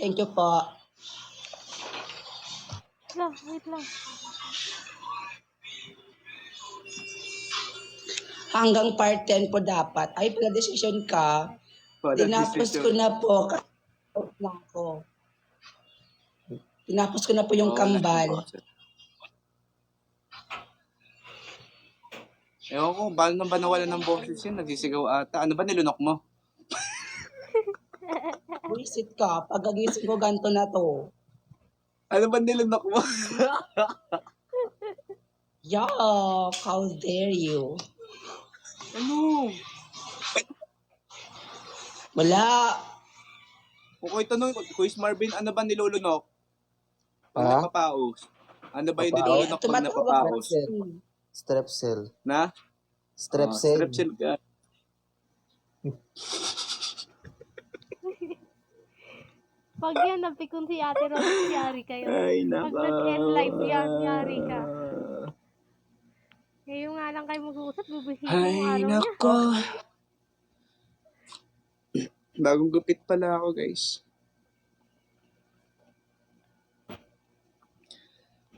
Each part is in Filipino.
Thank you po. Wait lang. Hanggang part 10 po dapat. Ay, pala-decision ka. Tinapos ko na po. Tinapos ko na po yung kambal. Ewan ko, paano ba nawala ng boses yun? Nagsisigaw ata. Ano ba nilunok mo? Buisit ka. Pag-agising ko, ganito na to. Ano ba nilunok mo? Yuck! How dare you? Ano? Wala. Okay, tanong, Quiz Marvin, ano ba nilulunok? Pag Ha? napapaos. Ano ba yung Papaos? nilulunok pag Tumatawag napapaos? Strepsil. Na? Strepsil. Strepsil ka. Pag yan, napikon si Ate Rose, yari kayo. Ay, Pag nako. nag-end live yan, yari ka. Ngayon nga lang kayo mag-uusap, bubuhitin mo Ay, araw niya. nako. Bagong gupit pala ako, guys.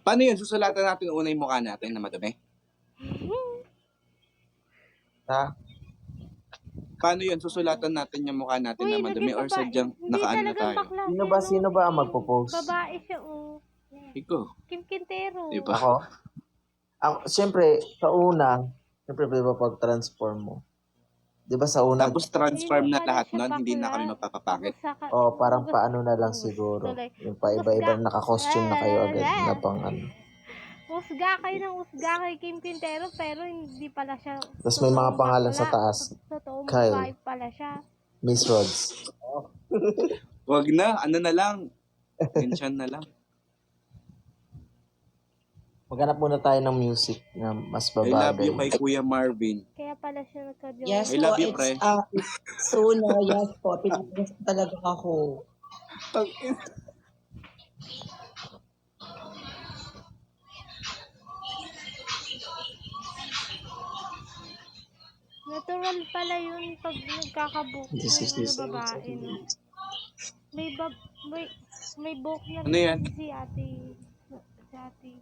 Paano yun? Susulatan natin una yung mukha natin na madumi? Ha? Paano yun? Susulatan natin yung mukha natin na madumi or sadyang Hindi nakaano na talagang tayo? bakla. Sino ba ang magpo-post? Babae siya, oh. Ikaw. Kim Quintero. Diba? Ako, siyempre, sa una, siyempre, di ba pag-transform mo? Di ba sa una, Tapos transform na lahat nun, hindi na kami mapapapakit. parang paano na lang siguro. Yung paiba-iba naka-costume na kayo agad na pang ano. Usga kayo ng usga kay Kim Quintero, pero hindi pala siya. Tapos may mga pangalan sa taas. Totoong Kyle. babae pala siya. Miss Rods. Wag na, ano na lang. Mention na lang. Maghanap muna tayo ng music na mas I love babagay. you kay Kuya Marvin. Kaya pala siya nagka-joke. Yes I po, love you, pre. soon, yes po. Pinapagas talaga ako. Natural pala yun pag nagkakabook ng babae. No? May book na Ano yan? si ate. Si ate.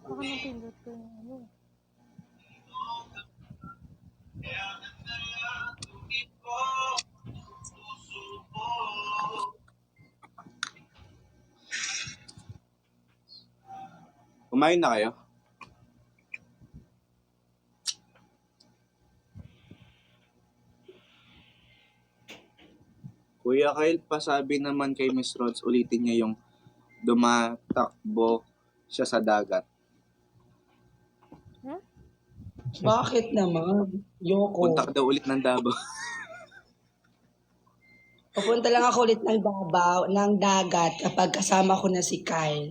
Baka napindot ko yung ano. Kumain na kayo? Kuya Kyle, pasabi naman kay Miss Rods, ulitin niya yung dumatakbo siya sa dagat. Bakit naman? Yoko. Punta ka daw ulit ng Davao. Pupunta lang ako ulit ng Davao, ng dagat kapag kasama ko na si Kyle.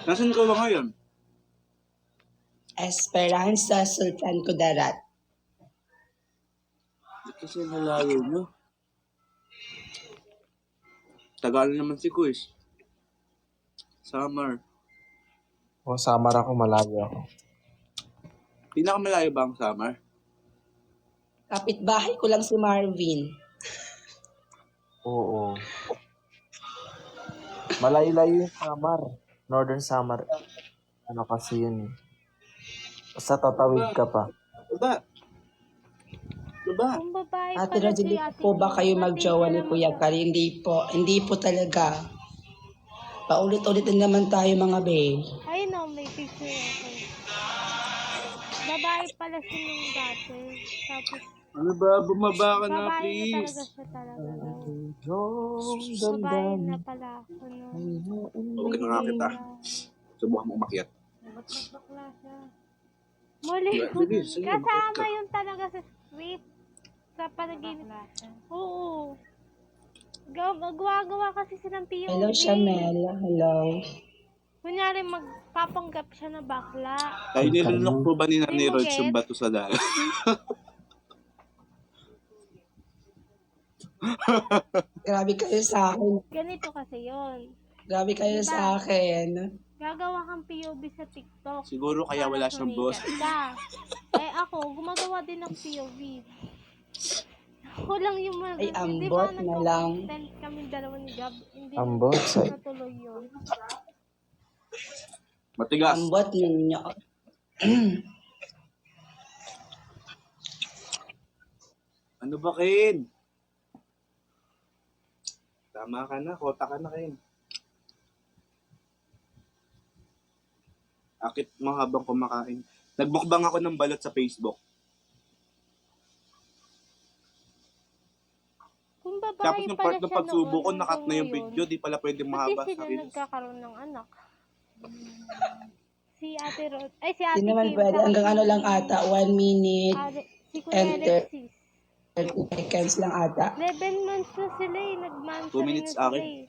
Nasaan ka ba ngayon? Esperanza Sultan Kudarat. Kasi nalayo nyo. Tagal naman si Quiz. Summer. O, Samar ako, malayo ako. Pinakamalayo ba ang summer? Kapitbahay ko lang si Marvin. Oo. Malayo-layo yung Samar. Northern Samar. Ano kasi yun eh. Basta tatawid ka pa. Diba? Diba? Kung babae Ate pala Rod, hindi po ba kayo magjowa ni Kuya Kyle? Hindi po. Hindi po talaga. Paulit-ulit din naman tayo mga babe. Ayun o, may picture ako. Babae pala siya nung dati. Tapos, Ano ba? Bumaba ka na, babae na please. talaga siya talaga. Yung Babae dandan. na pala ako nun. Okay na nga kita. Subukan mo umakyat. Bakla siya. Muli, Sige, sige, kasama bakit ka? yun talaga sa script. Sa panaginip. Oo. Gawa kasi silang POV. Hello, Shamel. Hello. Kunyari, magpapanggap siya na bakla. Ay, nilunok po ba ni Nanay Hindi mo Rods yung get? bato sa dagat? Grabe kayo sa akin. Ganito kasi yun. Grabe kayo Diba? sa akin. Gagawa kang POV sa TikTok. Siguro kaya Para wala siyang boss. sumikat ka. Eh ako, gumagawa din ng POV. Ako lang yung Ay, hindi ambot ba na lang. nagko-content kami dalawa ni Gab? Hindi Ambot, say. natuloy yun. Matigas. Ambot ninyo. Ano ba, Ken? Tama ka na. Kota ka na, Ken. Akit mo habang kumakain. Nagbukbang ako ng balot sa Facebook. Kung Tapos babae nung pala part ng siya pagsubo ko, noon, nakat na yung hanggang video. Di pala pwede ngayon, mahaba Ba't di sa sila reels. nagkakaroon ng anak? Si Ate Rod, ay si Ate Hindi naman Kim, pwede. saka Hanggang si ano lang ata. 1 minute Si Kuya and Alexis. 30 seconds lang ata. 11 months na sila eh, 2 nag-monthsary minutes na sila akin. eh.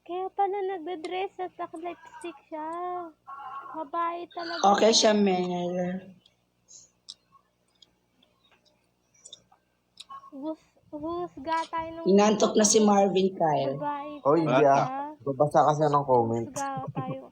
Kaya pala nagde-dress at naka-lipstick siya. Babae talaga. Okay siya, Mel. Husga tayo ng Inantok na si Marvin Kyle. babae Oh, pala hindi siya. ah. Babasa kasi ng comment. Husga tayo